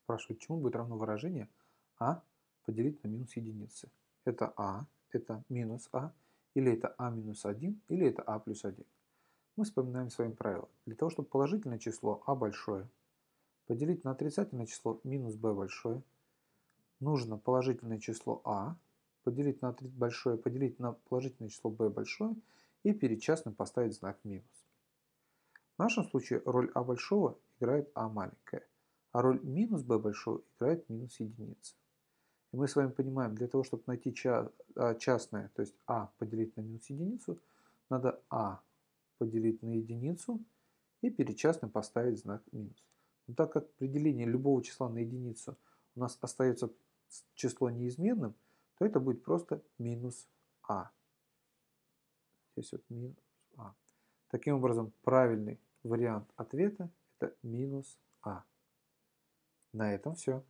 Спрашивают, чему будет равно выражение поделить на минус единицы. Это минус или это минус 1, или это плюс 1. Мы вспоминаем с вами правило. Для того, чтобы положительное число большое поделить на отрицательное число минус большое, нужно положительное число поделить на большое, поделить на положительное число большое и перед частным поставить знак минус. В нашем случае роль большого играет маленькая, а роль минус большого играет минус единица. И мы с вами понимаем, для того, чтобы найти частное, то есть поделить на минус единицу, надо поделить на единицу и перед частным поставить знак минус. Но так как при делении любого числа на единицу у нас остается число неизменным, то это будет просто минус Здесь вот минус Таким образом, правильный вариант ответа – это минус На этом все.